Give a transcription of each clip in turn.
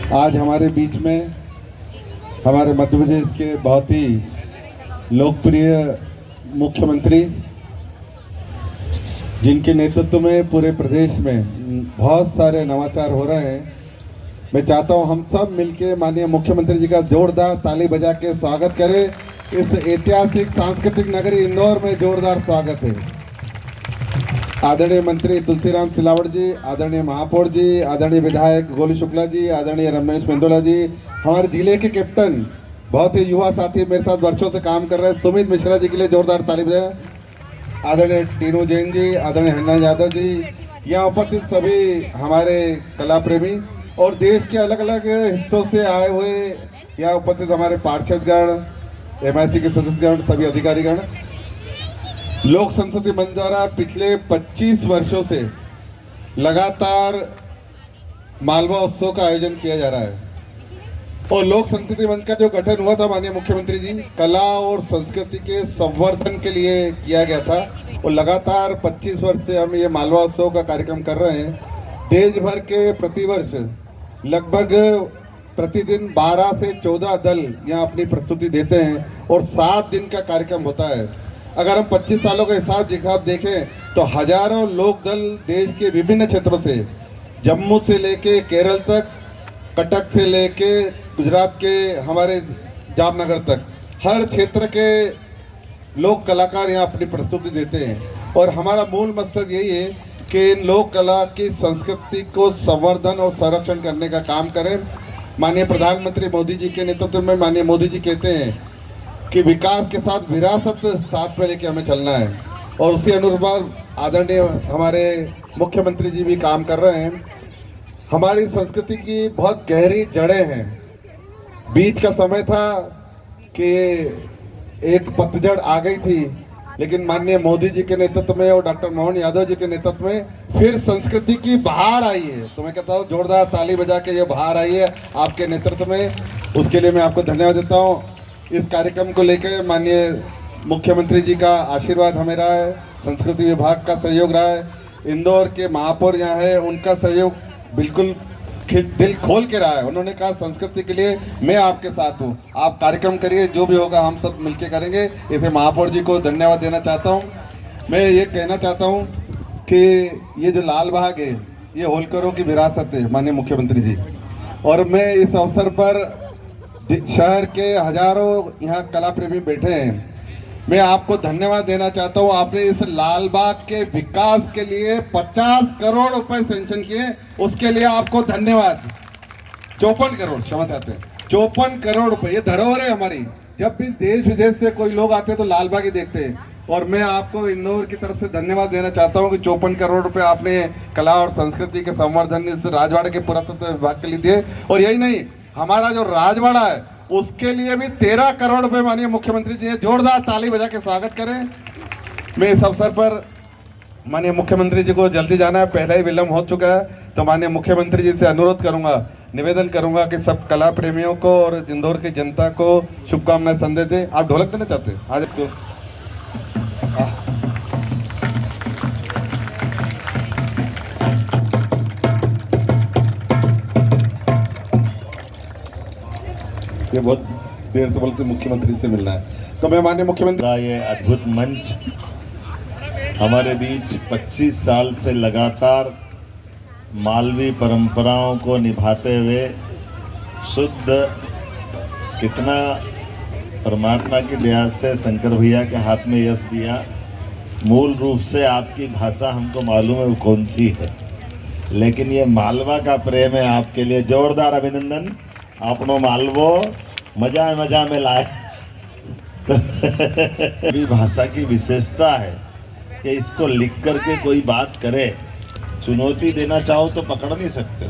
आज हमारे बीच में हमारे मध्य प्रदेश के बहुत ही लोकप्रिय मुख्यमंत्री, जिनके नेतृत्व में पूरे प्रदेश में बहुत सारे नवाचार हो रहे हैं। मैं चाहता हूं हम सब मिलके माननीय मुख्यमंत्री जी का जोरदार ताली बजा के स्वागत करें। इस ऐतिहासिक सांस्कृतिक नगरी इंदौर में जोरदार स्वागत है। आदरणीय मंत्री तुलसीराम सिलावट जी, आदरणीय महापौर जी, आदरणीय विधायक गोलू शुक्ला जी, आदरणीय रमेश मेंदोला जी, हमारे जिले के कैप्टन, बहुत ही युवा साथी मेरे साथ वर्षों से काम कर रहे हैं, सुमित मिश्रा जी के लिए जोरदार ताली बजाएं। आदरणीय टीनू जैन जी, आदरणीय हन्ना यादव जी, यहाँ उपस्थित सभी हमारे कला प्रेमी और देश के अलग अलग हिस्सों से आए हुए यहाँ उपस्थित हमारे पार्षदगण, MIC के सदस्यगण, सभी अधिकारीगण। लोक संस्कृति मंच द्वारा पिछले 25 वर्षों से लगातार मालवा उत्सव का आयोजन किया जा रहा है और लोक संस्कृति मंच का जो गठन हुआ था माननीय मुख्यमंत्री जी, कला और संस्कृति के संवर्धन के लिए किया गया था और लगातार 25 वर्ष से हम ये मालवा उत्सव का कार्यक्रम कर रहे हैं। देश भर के प्रतिवर्ष लगभग प्रतिदिन 12 से 14 दल यहाँ अपनी प्रस्तुति देते हैं और 7 दिन का कार्यक्रम होता है। अगर हम 25 सालों का हिसाब देखें तो हजारों लोक दल देश के विभिन्न क्षेत्रों से, जम्मू से लेके केरल तक, कटक से लेके गुजरात के हमारे जामनगर तक, हर क्षेत्र के लोक कलाकार यहाँ अपनी प्रस्तुति देते हैं और हमारा मूल मकसद यही है कि इन लोक कला की संस्कृति को संवर्धन और संरक्षण करने का काम करें। माननीय प्रधानमंत्री मोदी जी के नेतृत्व में माननीय मोदी जी कहते हैं कि विकास के साथ विरासत साथ में लेके हमें चलना है और उसी अनुरूप आदरणीय हमारे मुख्यमंत्री जी भी काम कर रहे हैं। हमारी संस्कृति की बहुत गहरी जड़ें हैं। बीच का समय था कि एक पतझड़ आ गई थी, लेकिन माननीय मोदी जी के नेतृत्व में और डॉक्टर मोहन यादव जी के नेतृत्व में फिर संस्कृति की बहार आई है। तो मैं कहता हूँ जोरदार ताली बजा के ये बहार आई है आपके नेतृत्व में, उसके लिए मैं आपको धन्यवाद देता हूँ। इस कार्यक्रम को लेकर माननीय मुख्यमंत्री जी का आशीर्वाद हमें रहा है, संस्कृति विभाग का सहयोग रहा है, इंदौर के महापौर यहाँ है उनका सहयोग बिल्कुल दिल खोल के रहा है। उन्होंने कहा संस्कृति के लिए मैं आपके साथ हूँ, आप कार्यक्रम करिए, जो भी होगा हम सब मिलके करेंगे। इसे महापौर जी को धन्यवाद देना चाहता हूँ। मैं ये कहना चाहता हूँ कि ये जो लाल बाग है ये होलकरों की विरासत है माननीय मुख्यमंत्री जी, और मैं इस अवसर पर शहर के हजारों यहाँ कला प्रेमी बैठे हैं, मैं आपको धन्यवाद देना चाहता हूँ। आपने इस लाल बाग के विकास के लिए 50 करोड़ रुपए सैंक्शन किए, उसके लिए आपको धन्यवाद। 54 करोड़, क्षमा चाहते हैं, 54 करोड़ रुपए, ये धरोहर है हमारी। जब भी देश विदेश से कोई लोग आते हैं तो लाल बाग ही देखते हैं और मैं आपको इंदौर की तरफ से धन्यवाद देना चाहता हूँ कि 54 करोड़ रुपए आपने कला और संस्कृति के संवर्धन इस राजवाड़े के पुरातत्व विभाग के लिए दिए। और यही नहीं, हमारा जो राजवाड़ा है उसके लिए भी 13 करोड़ रुपए माननीय मुख्यमंत्री जी ने, जोरदार ताली बजा के स्वागत करें। मैं इस अवसर पर माननीय मुख्यमंत्री जी को जल्दी जाना है, पहले ही विलम्ब हो चुका है, तो माननीय मुख्यमंत्री जी से अनुरोध करूंगा, निवेदन करूंगा कि सब कला प्रेमियों को और इंदौर की जनता को शुभकामनाएं संदेश दें। आप ढोलक देना चाहते हैं? आज इसको ये बहुत देर से बोलते मुख्यमंत्री से मिलना है, तो मैं माननीय मुख्यमंत्री का ये अद्भुत मंच हमारे बीच 25 साल से लगातार मालवी परंपराओं को निभाते हुए शुद्ध, कितना परमात्मा की दया से शंकर भैया के हाथ में यश दिया। मूल रूप से आपकी भाषा हमको मालूम है वो कौन सी है, लेकिन ये मालवा का प्रेम है आपके लिए। जोरदार अभिनंदन, आपनो मालवो मजा में लाए। भी भाषा की विशेषता है कि इसको लिख करके कोई बात करे, चुनौती देना चाहो तो पकड़ नहीं सकते।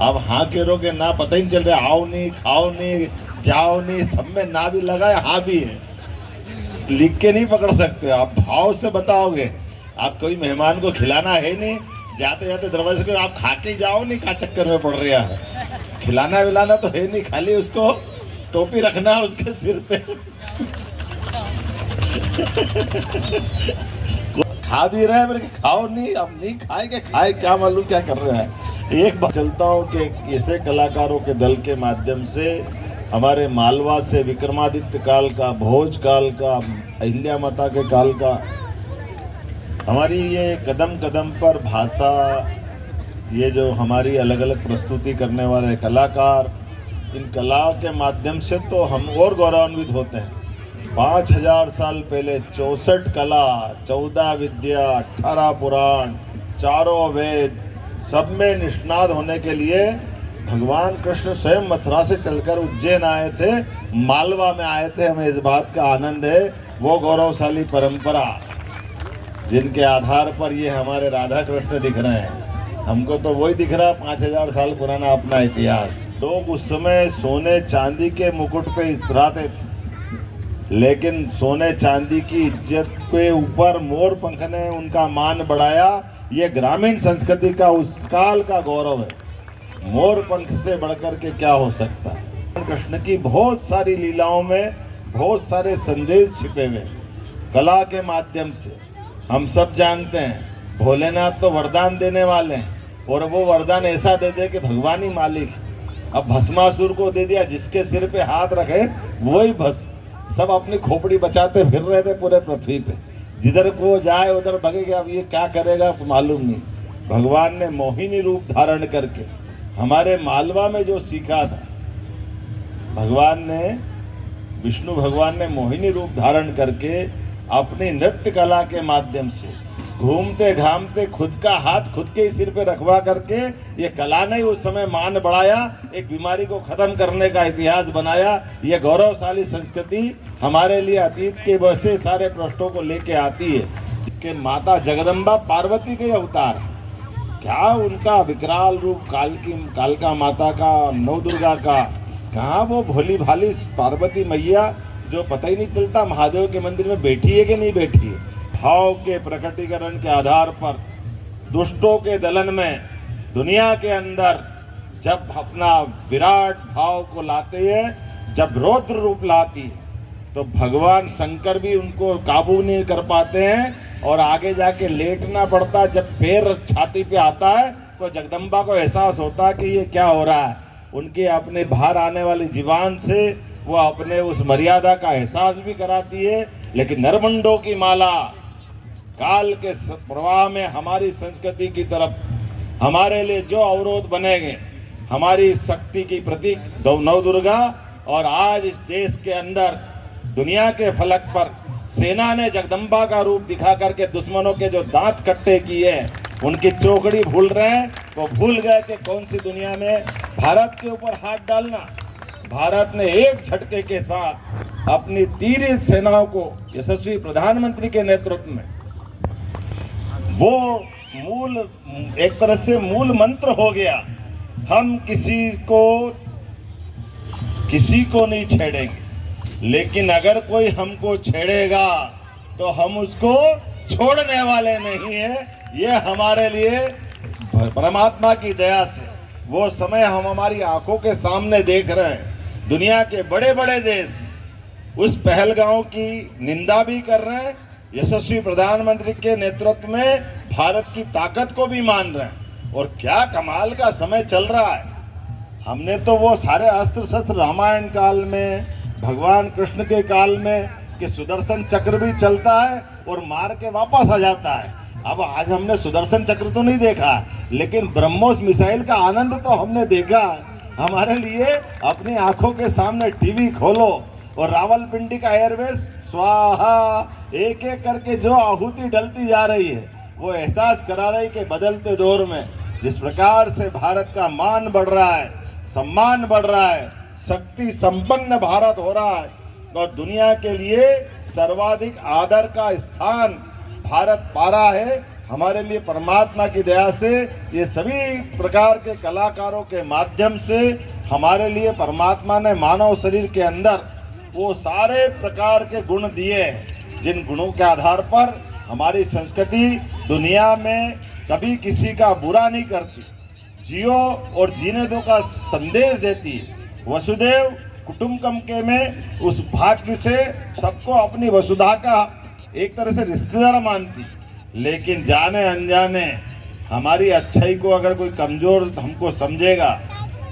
अब हाँ कह रहे ना, पता ही नहीं चल रहा, आओ नहीं, खाओ नहीं, जाओ नहीं, सब में ना भी लगा है, हाँ भी है, लिख के नहीं पकड़ सकते। आप भाव से बताओगे। आप कोई मेहमान को खिलाना है नहीं, जाते जाते दरवाजे को आप खा के जाओ नहीं, का चक्कर में पड़ रहा है, खिलाना विलाना तो है नहीं, खाली उसको टोपी रखना है उसके सिर पे। खा भी रहे हैं, मेरे खाओ नहीं, अब नहीं खाएंगे, खाए क्या मालूम क्या कर रहे हैं। एक बात चलता हूँ कि ऐसे कलाकारों के दल के माध्यम से हमारे मालवा से विक्रमादित्य काल का, भोज काल का, अहिल्या माता के काल का, हमारी ये कदम कदम पर भाषा, ये जो हमारी अलग अलग प्रस्तुति करने वाले कलाकार, इन कला के माध्यम से तो हम और गौरवान्वित होते हैं। 5000 साल पहले 64 कला, 14 विद्या, 18 पुराण, 4 वेद, सब में निष्णात होने के लिए भगवान कृष्ण स्वयं मथुरा से चलकर उज्जैन आए थे, मालवा में आए थे। हमें इस बात का आनंद है, वो गौरवशाली परंपरा जिनके आधार पर ये हमारे राधा कृष्ण दिख रहे हैं। हमको तो वही दिख रहा है 5000 साल पुराना अपना इतिहास। लोग उस समय सोने चांदी के मुकुट पे इतराते थे, लेकिन सोने चांदी की इज्जत के ऊपर मोर पंख ने उनका मान बढ़ाया। ये ग्रामीण संस्कृति का उस काल का गौरव है। मोर पंख से बढ़कर के क्या हो सकता है। कृष्ण की बहुत सारी लीलाओं में बहुत सारे संदेश छिपे हुए कला के माध्यम से। हम सब जानते हैं भोलेनाथ तो वरदान देने वाले हैं, और वो वरदान ऐसा दे दे कि भगवान ही मालिक। अब भस्मासुर को दे दिया, जिसके सिर पे हाथ रखे वही भस्म। सब अपनी खोपड़ी बचाते फिर रहे थे पूरे पृथ्वी पे, जिधर को जाए उधर भगेगा। अब ये क्या करेगा मालूम नहीं। भगवान ने मोहिनी रूप धारण करके हमारे मालवा में जो सीखा था, भगवान ने, विष्णु भगवान ने मोहिनी रूप धारण करके अपनी नृत्य कला के माध्यम से घूमते घामते खुद का हाथ खुद के सिर पे रखवा करके ये कला ने उस समय मान बढ़ाया, एक बीमारी को खत्म करने का इतिहास बनाया। ये गौरवशाली संस्कृति हमारे लिए अतीत के वैसे सारे प्रश्नों को लेके आती है कि माता जगदम्बा पार्वती के अवतार, क्या उनका विकराल रूप कालका माता का, नव दुर्गा का, कहाँ वो भोली भाली पार्वती मैया जो पता ही नहीं चलता महादेव के मंदिर में बैठी है कि नहीं बैठी है। भाव के प्रकटीकरण के आधार पर दुष्टों के दलन में दुनिया के अंदर जब अपना विराट भाव को लाते हैं, जब रौद्र रूप लाती है, तो भगवान शंकर भी उनको काबू नहीं कर पाते हैं और आगे जाके लेटना पड़ता। जब पैर छाती पे आता है तो जगदम्बा को एहसास होता है कि ये क्या हो रहा है। उनके अपने बाहर आने वाली जीवान से वो अपने उस मर्यादा का एहसास भी कराती है। लेकिन नरमंडों की माला काल के प्रवाह में हमारी संस्कृति की तरफ हमारे लिए जो अवरोध बनेंगे, हमारी शक्ति की प्रतीक नव दुर्गा, और आज इस देश के अंदर दुनिया के फलक पर सेना ने जगदम्बा का रूप दिखा करके दुश्मनों के जो दांत कट्टे किए, उनकी चौकड़ी भूल रहे हैं। वो भूल गए कि कौन सी दुनिया में भारत के ऊपर हाथ डालना। भारत ने एक झटके के साथ अपनी 3 सेनाओं को यशस्वी प्रधानमंत्री के नेतृत्व में, वो मूल एक तरह से मूल मंत्र हो गया, हम किसी को नहीं छेड़ेंगे, लेकिन अगर कोई हमको छेड़ेगा तो हम उसको छोड़ने वाले नहीं है। ये हमारे लिए परमात्मा की दया से वो समय हम हमारी आंखों के सामने देख रहे हैं। दुनिया के बड़े बड़े देश उस पहलगांव की निंदा भी कर रहे हैं, यशस्वी प्रधानमंत्री के नेतृत्व में भारत की ताकत को भी मान रहे हैं। और क्या कमाल का समय चल रहा है। हमने तो वो सारे अस्त्र शस्त्र रामायण काल में, भगवान कृष्ण के काल में कि सुदर्शन चक्र भी चलता है और मार के वापस आ जाता है। अब आज हमने सुदर्शन चक्र तो नहीं देखा, लेकिन ब्रह्मोस मिसाइल का आनंद तो हमने देखा। हमारे लिए अपनी आंखों के सामने टीवी खोलो और रावलपिंडी का एयरवेज स्वाहा एक एक करके जो आहुति डलती जा रही है, वो एहसास करा रही कि बदलते दौर में जिस प्रकार से भारत का मान बढ़ रहा है, सम्मान बढ़ रहा है, शक्ति संपन्न भारत हो रहा है और दुनिया के लिए सर्वाधिक आदर का स्थान भारत पा रहा है। हमारे लिए परमात्मा की दया से ये सभी प्रकार के कलाकारों के माध्यम से हमारे लिए परमात्मा ने मानव शरीर के अंदर वो सारे प्रकार के गुण दिए, जिन गुणों के आधार पर हमारी संस्कृति दुनिया में कभी किसी का बुरा नहीं करती, जियो और जीने दो का संदेश देती है। वसुदेव कुटुंबकम के में उस भाग्य से सबको अपनी वसुधा का एक तरह से रिश्तेदार मानती। लेकिन जाने अनजाने हमारी अच्छाई को अगर कोई कमजोर हमको समझेगा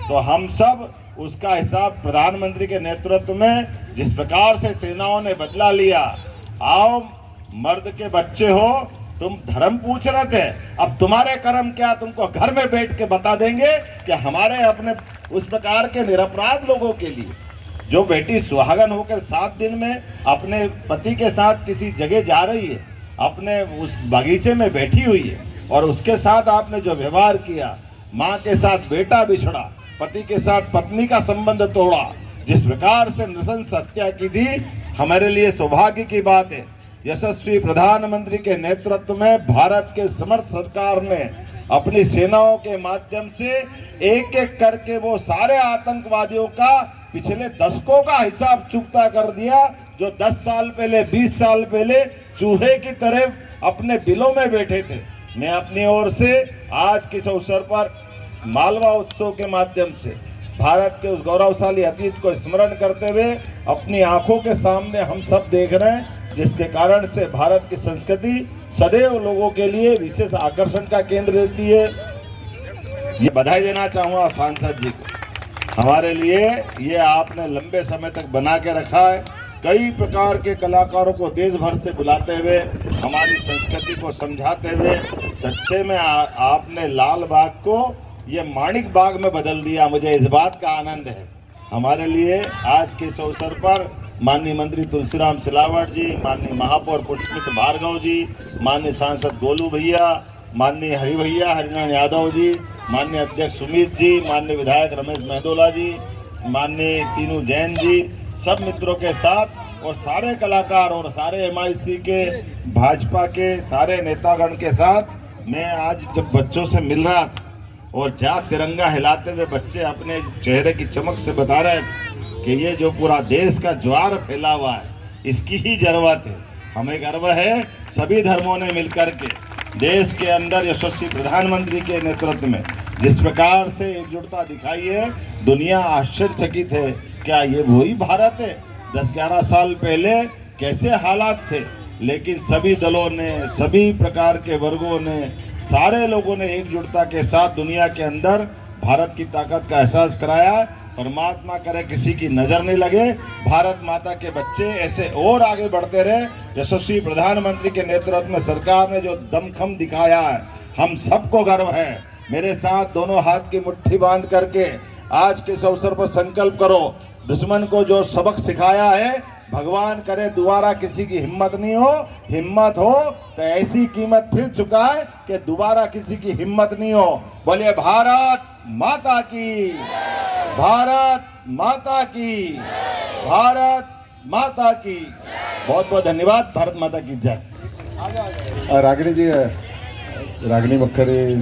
तो हम सब उसका हिसाब प्रधानमंत्री के नेतृत्व में जिस प्रकार से सेनाओं ने बदला लिया। आओ मर्द के बच्चे हो, तुम धर्म पूछ रहे थे, अब तुम्हारे कर्म क्या, तुमको घर में बैठ के बता देंगे कि हमारे अपने उस प्रकार के निरपराध लोगों के लिए जो बेटी सुहागन होकर 7 दिन में अपने पति के साथ किसी जगह जा रही है, अपने उस बगीचे में बैठी हुई है और उसके साथ आपने जो व्यवहार किया, माँ के साथ बेटा बिछड़ा, पति के साथ पत्नी का संबंध तोड़ा, जिस प्रकार से नृशंस हत्या की थी, हमारे लिए सौभाग्य की बात है। यशस्वी प्रधानमंत्री के नेतृत्व में भारत के समर्थ सरकार ने अपनी सेनाओं के माध्यम से एक एक करके वो सारे आतंकवादियों का पिछले दशकों का हिसाब चुकता कर दिया, जो 10 साल पहले 20 साल पहले चूहे की तरह अपने बिलों में बैठे थे। मैं अपनी ओर से आज के इस अवसर पर मालवा उत्सव के माध्यम से भारत के उस गौरवशाली अतीत को स्मरण करते हुए अपनी आंखों के सामने हम सब देख रहे हैं, जिसके कारण से भारत की संस्कृति सदैव लोगों के लिए विशेष आकर्षण का केंद्र रहती है। ये बधाई देना चाहूँगा सांसद जी को, हमारे लिए ये आपने लंबे समय तक बना के रखा है। कई प्रकार के कलाकारों को देश भर से बुलाते हुए हमारी संस्कृति को समझाते हुए सच्चे में आपने लाल बाग को ये माणिक बाग में बदल दिया। मुझे इस बात का आनंद है। हमारे लिए आज के इस अवसर पर माननीय मंत्री तुलसीराम सिलावट जी, माननीय महापौर पुष्पित भार्गव जी, माननीय सांसद गोलू भैया, माननीय हरि भैया हरिनारायण यादव जी, माननीय अध्यक्ष सुमित जी, माननीय विधायक रमेश मेहदोला जी, माननीय तीनू जैन जी, सब मित्रों के साथ और सारे कलाकार और सारे MIC के भाजपा के सारे नेतागण के साथ मैं आज जब बच्चों से मिल रहा था और जाग तिरंगा हिलाते हुए बच्चे अपने चेहरे की चमक से बता रहे थे कि ये जो पूरा देश का ज्वार फैला हुआ है, इसकी ही जरूरत है। हमें गर्व है सभी धर्मों ने मिलकर के देश के अंदर यशस्वी प्रधानमंत्री के नेतृत्व में जिस प्रकार से एकजुटता दिखाई है, दुनिया आश्चर्यचकित है। क्या ये वही भारत है 10-11 साल पहले कैसे हालात थे, लेकिन सभी दलों ने, सभी प्रकार के वर्गों ने, सारे लोगों ने एकजुटता के साथ दुनिया के अंदर भारत की ताकत का एहसास कराया। परमात्मा करे किसी की नजर नहीं लगे, भारत माता के बच्चे ऐसे और आगे बढ़ते रहे। यशस्वी प्रधानमंत्री के नेतृत्व में सरकार ने जो दमखम दिखाया है, हम सबको गर्व है। मेरे साथ दोनों हाथ की मुट्ठी बांध करके आज के इस अवसर पर संकल्प करो, दुश्मन को जो सबक सिखाया है, भगवान करे दोबारा किसी की हिम्मत नहीं हो, हिम्मत हो तो ऐसी कीमत फिर चुकाए कि दोबारा किसी की हिम्मत नहीं हो। बोलिए भारत माता की, भारत माता की, भारत माता की। बहुत बहुत धन्यवाद। भारत माता की जय। रागिनी जी, रागिनी मक्खरी